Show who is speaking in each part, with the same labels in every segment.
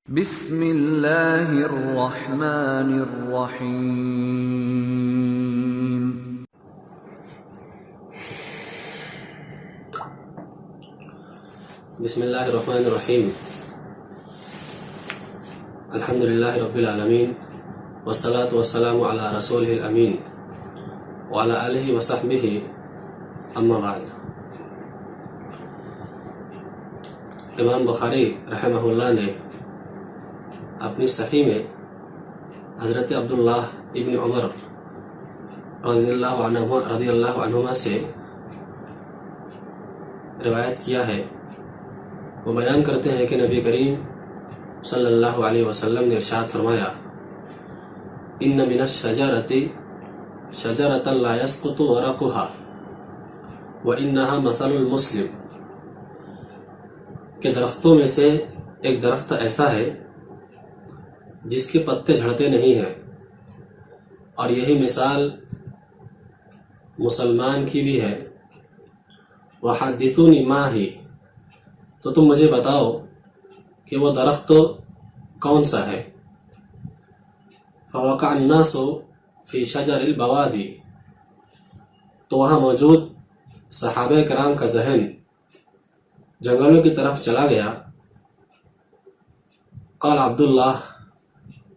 Speaker 1: بسم اللہ الرحمن الرحیم۔
Speaker 2: بسم اللہ الرحمن الرحیم۔ الحمد للہ رب العالمین والصلاة والسلام علی رسولہ الامین وعلی آلہ وصحبہ اما بعد۔ امام بخاری رحمہ اللہ نے اپنی صحیح میں حضرت عبداللہ ابن عمر رضی اللہ عنہما سے روایت کیا ہے۔ وہ بیان کرتے ہیں کہ نبی کریم صلی اللہ علیہ وسلم نے ارشاد فرمایا، ان من الشجرۃ شجرۃ لا يسقط ورقها وانها مثل المسلم، کہ درختوں میں سے ایک درخت ایسا ہے جس کے پتے جھڑتے نہیں ہیں، اور یہی مثال مسلمان کی بھی ہے۔ وحدثونی ما ہی، تو تم مجھے بتاؤ کہ وہ درخت کون سا ہے۔ فوقع الناس فی شجر البوادی، تو وہاں موجود صحابہ کرام کا ذہن جنگلوں کی طرف چلا گیا۔ قال عبداللہ،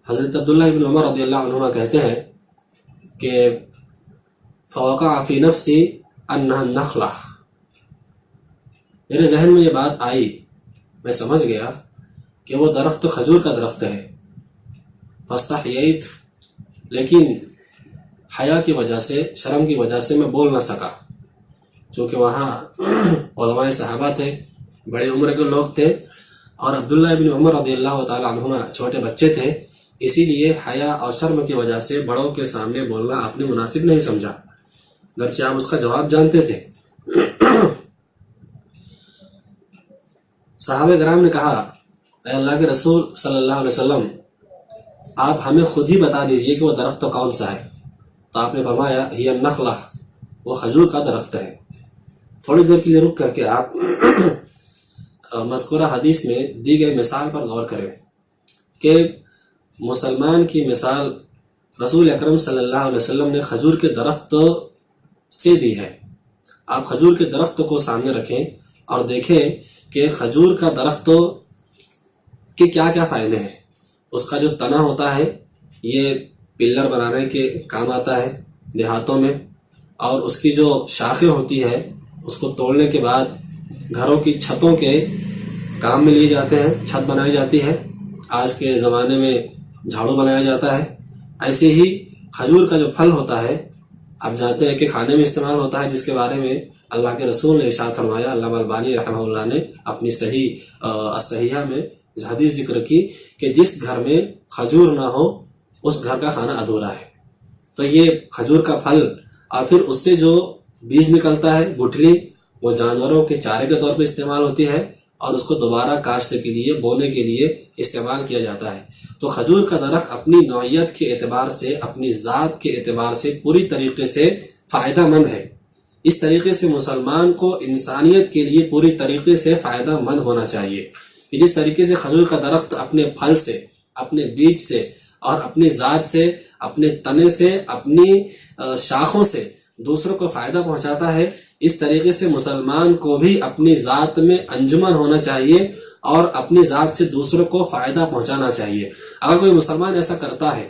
Speaker 2: حضرت عبداللہ ابن عمر رضی اللہ عنہ کہتے ہیں کہ فوقع فی نفسی انہا النخلہ، میرے ذہن میں یہ بات آئی، میں سمجھ گیا کہ وہ درخت کھجور کا درخت ہے۔ فاستحییت، لیکن حیا کی وجہ سے، شرم کی وجہ سے میں بول نہ سکا، چونکہ وہاں علماء صحابہ تھے، بڑے عمر کے لوگ تھے، اور عبداللہ ابن عمر رضی اللہ تعالی عنہما چھوٹے بچے تھے، اسی لیے حیا اور شرم کی وجہ سے بڑوں کے سامنے بولنا آپ نے مناسب نہیں سمجھا، گرچہ آپ اس کا جواب جانتے تھے۔ صحابہ کرام نے کہا، اے اللہ کے رسول صلی اللہ علیہ وسلم، آپ ہمیں خود ہی بتا دیجئے کہ وہ درخت تو کون سا ہے۔ تو آپ نے فرمایا، ہی النخلہ، وہ کھجور کا درخت ہے۔ تھوڑی دیر کے لیے رک کر کے آپ مذکورہ حدیث میں دی گئی مثال پر غور کریں کہ مسلمان کی مثال رسول اکرم صلی اللہ علیہ وسلم نے کھجور کے درخت سے دی ہے۔ آپ کھجور کے درخت کو سامنے رکھیں اور دیکھیں کہ کھجور کا درخت کے کیا کیا فائدے ہیں۔ اس کا جو تنا ہوتا ہے یہ پلر بنانے کے کام آتا ہے دیہاتوں میں، اور اس کی جو شاخیں ہوتی ہے اس کو توڑنے کے بعد گھروں کی چھتوں کے کام میں لیے جاتے ہیں، چھت بنائی جاتی ہے، آج کے زمانے میں جھاڑو بنایا جاتا ہے۔ ایسے ہی کھجور کا جو پھل ہوتا ہے آپ جانتے ہیں کہ کھانے میں استعمال ہوتا ہے، جس کے بارے میں اللہ کے رسول نے ارشاد فرمایا، علامہ البانی رحمہ اللہ نے اپنی صحیح الصحیحہ میں اس حدیث ذکر کی کہ جس گھر میں کھجور نہ ہو اس گھر کا کھانا ادھورا ہے۔ تو یہ کھجور کا پھل اور پھر اس سے جو بیج نکلتا ہے، گٹھلی، وہ جانوروں کے چارے کے طور پہ استعمال ہوتی ہے، اور اس کو دوبارہ کاشت کے لیے، بونے کے لیے استعمال کیا جاتا ہے۔ تو کھجور کا درخت اپنی نوعیت کے اعتبار سے، اپنی ذات کے اعتبار سے پوری طریقے سے فائدہ مند ہے۔ اس طریقے سے مسلمان کو انسانیت کے لیے پوری طریقے سے فائدہ مند ہونا چاہیے کہ جس طریقے سے کھجور کا درخت اپنے پھل سے، اپنے بیج سے، اور اپنی ذات سے، اپنے تنے سے، اپنی شاخوں سے دوسروں کو فائدہ پہنچاتا ہے، اس طریقے سے مسلمان کو بھی اپنی ذات میں انجمن ہونا چاہیے اور اپنی ذات سے دوسروں کو فائدہ پہنچانا چاہیے۔ اگر کوئی مسلمان ایسا کرتا ہے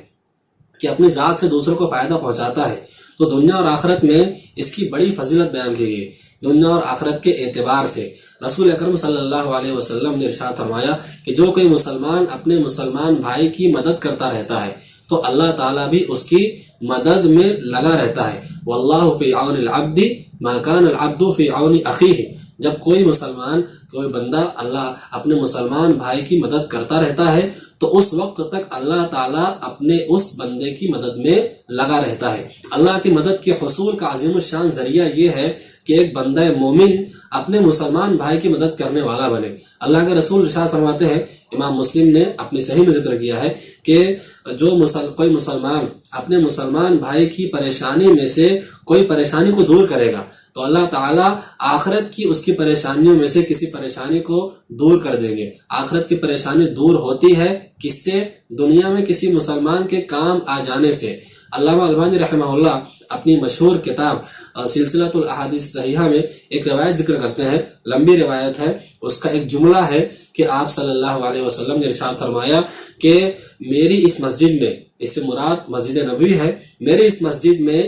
Speaker 2: کہ اپنی ذات سے دوسروں کو فائدہ پہنچاتا ہے تو دنیا اور آخرت میں اس کی بڑی فضیلت بیان کی گئی۔ دنیا اور آخرت کے اعتبار سے رسول اکرم صلی اللہ علیہ وسلم نے ارشاد فرمایا کہ جو کوئی مسلمان اپنے مسلمان بھائی کی مدد کرتا رہتا ہے تو اللہ تعالیٰ بھی اس کی مدد میں لگا رہتا ہے۔ واللہ فی عون العبد ما کان العبد فی عون اخیہ، جب کوئی مسلمان، کوئی بندہ اللہ اپنے مسلمان بھائی کی مدد کرتا رہتا ہے تو اس وقت تک اللہ تعالیٰ اپنے اس بندے کی مدد میں لگا رہتا ہے۔ اللہ کی مدد کے حصول کا عظیم الشان ذریعہ یہ ہے کہ ایک بندہ مومن اپنے مسلمان بھائی کی مدد کرنے والا بنے۔ اللہ کے رسول ارشاد فرماتے ہیں، امام مسلم نے اپنی صحیح میں ذکر کیا ہے کہ جو کوئی مسلمان اپنے مسلمان بھائی کی پریشانی میں سے کوئی پریشانی کو دور کرے گا تو اللہ تعالیٰ آخرت کی اس کی پریشانیوں میں سے کسی پریشانی کو دور کر دیں گے. آخرت کی پریشانی دور ہوتی ہے کس سے؟ دنیا میں کسی مسلمان کے کام آ جانے سے. علامہ البانی رحمہ اللہ اپنی مشہور کتاب سلسلۃ الاحادیث صحیحہ میں ایک روایت ذکر کرتے ہیں، لمبی روایت ہے. اس کا ایک جملہ ہے کہ آپ صلی اللہ علیہ وسلم نے ارشاد فرمایا کہ میری اس مسجد میں، اس سے مراد مسجد نبوی ہے، میری اس مسجد میں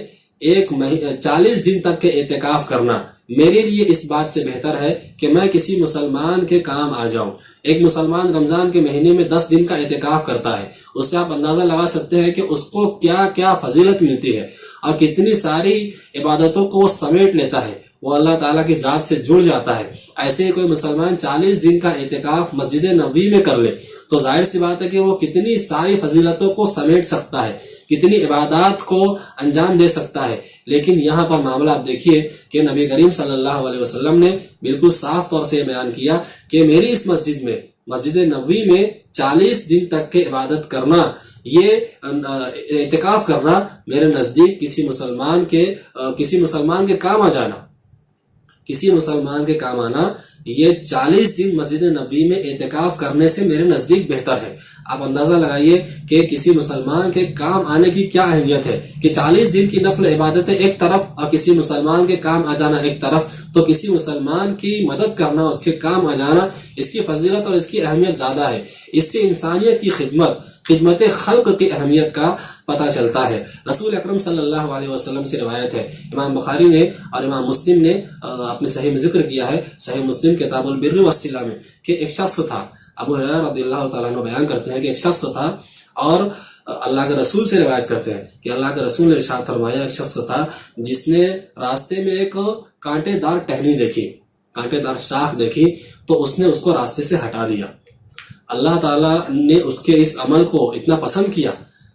Speaker 2: 40 دن تک کے اعتکاف کرنا میرے لیے اس بات سے بہتر ہے کہ میں کسی مسلمان کے کام آ جاؤں. ایک مسلمان رمضان کے مہینے میں 10 دن کا اعتکاف کرتا ہے، اس سے آپ اندازہ لگا سکتے ہیں کہ اس کو کیا کیا فضیلت ملتی ہے اور کتنی ساری عبادتوں کو وہ سمیٹ لیتا ہے، وہ اللہ تعالیٰ کی ذات سے جڑ جاتا ہے. ایسے ہی کوئی مسلمان 40 دن کا اعتکاف مسجد نبوی میں کر لے تو ظاہر سی بات ہے کہ وہ کتنی ساری فضیلتوں کو سمیٹ سکتا ہے، کتنی عبادات کو انجام دے سکتا ہے. لیکن یہاں پر معاملہ آپ دیکھیے کہ نبی کریم صلی اللہ علیہ وسلم نے بالکل صاف طور سے یہ بیان کیا کہ میری اس مسجد میں، مسجد نبوی میں 40 دن تک کے عبادت کرنا، یہ اعتکاف کرنا میرے نزدیک کسی مسلمان کے کام آ جانا، کسی مسلمان کے کام آنا، یہ 40 دن مسجد نبوی میں اعتکاف کرنے سے میرے نزدیک بہتر ہے. آپ اندازہ لگائیے کہ کسی مسلمان کے کام آنے کی کیا اہمیت ہے کہ 40 دن کی نفل عبادتیں ایک طرف اور کسی مسلمان کے کام آ جانا ایک طرف. تو کسی مسلمان کی مدد کرنا، اس کے کام آ جانا، اس کی فضیلت اور اس کی اہمیت زیادہ ہے. اس سے انسانیت کی خدمت خلق کی اہمیت کا پتہ چلتا ہے. رسول اکرم صلی اللہ علیہ وسلم سے روایت ہے، امام بخاری نے اور امام مسلم نے اپنے صحیح میں ذکر کیا ہے، صحیح مسلم کتاب البر والصلہ میں، کہ ایک شخص تھا. ابو ہریرہ رضی اللہ تعالیٰ عنہ بیان کرتے ہیں کہ ایک شخص تھا، اور اللہ کے رسول سے روایت کرتے ہیں کہ اللہ کے رسول نے ارشاد فرمایا ایک شخص تھا جس نے راستے میں ایک کانٹے دار ٹہنی دیکھی، کانٹے دار شاخ دیکھی، تو اس نے اس کو راستے سے ہٹا دیا. اللہ تعالیٰ نے اس کے اس عمل کو اتنا پسند کیا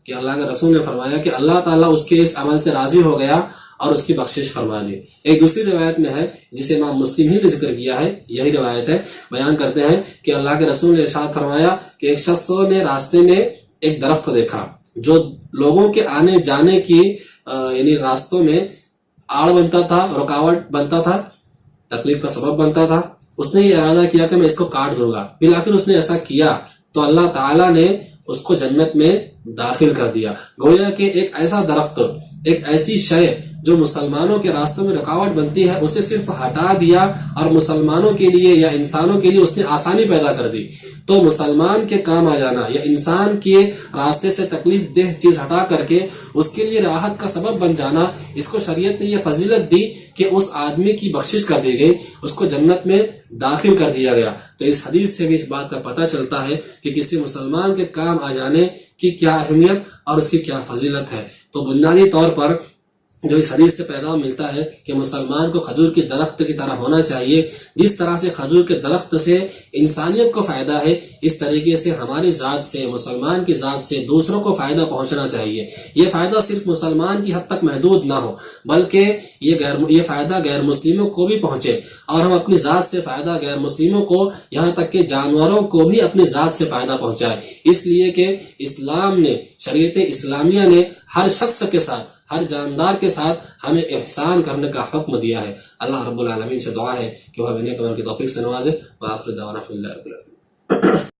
Speaker 2: کہ اللہ کے رسول نے فرمایا کہ اللہ تعالیٰ اس کے اس عمل سے راضی ہو گیا اور اس کی بخشش فرما دی. ایک دوسری روایت میں ہے جسے امام مسلم ہی نے ذکر کیا ہے، یہی روایت ہے، بیان کرتے ہیں کہ اللہ کے رسول نے ارشاد فرمایا کہ ایک شخص نے راستے میں ایک درخت دیکھا جو لوگوں کے آنے جانے کی یعنی راستوں میں آڑ بنتا تھا، رکاوٹ بنتا تھا، تکلیف کا سبب بنتا تھا. اس نے یہ ارادہ کیا کہ میں اس کو کاٹ دوں گا. بالآخر اس نے ایسا کیا تو اللہ تعالیٰ نے اس کو جنت میں داخل کر دیا. گویا کہ ایک ایسا درخت، ایک ایسی شے جو مسلمانوں کے راستوں میں رکاوٹ بنتی ہے، اسے صرف ہٹا دیا اور مسلمانوں کے لیے یا انسانوں کے لیے اس نے آسانی پیدا کر دی. تو مسلمان کے کام آ جانا یا انسان کے راستے سے تکلیف دہ چیز ہٹا کر کے اس کے لیے راحت کا سبب بن جانا، اس کو شریعت نے یہ فضیلت دی کہ اس آدمی کی بخشش کر دی گئی، اس کو جنت میں داخل کر دیا گیا. تو اس حدیث سے بھی اس بات کا پتہ چلتا ہے کہ کسی مسلمان کے کام آ جانے کی کیا اہمیت اور اس کی کیا فضیلت ہے. تو بنیادی طور پر جو اس حدیث سے پیغام ملتا ہے کہ مسلمان کو کھجور کے درخت کی طرح ہونا چاہیے. جس طرح سے کھجور کے درخت سے انسانیت کو فائدہ ہے، اس طریقے سے ہماری ذات سے، مسلمان کی ذات سے دوسروں کو فائدہ پہنچنا چاہیے. یہ فائدہ صرف مسلمان کی حد تک محدود نہ ہو، بلکہ یہ فائدہ غیر مسلموں کو بھی پہنچے، اور ہم اپنی ذات سے فائدہ غیر مسلموں کو، یہاں تک کہ جانوروں کو بھی اپنی ذات سے فائدہ پہنچائے. اس لیے کہ اسلام نے، شریعت اسلامیہ نے ہر شخص کے ساتھ، ہر جاندار کے ساتھ ہمیں احسان کرنے کا حکم دیا ہے. اللہ رب العالمین سے دعا ہے کہ وہ ہمیں نیک عمل کی توفیق سے نوازے. وآخر دعوانا الحمدللہ رب العالمین.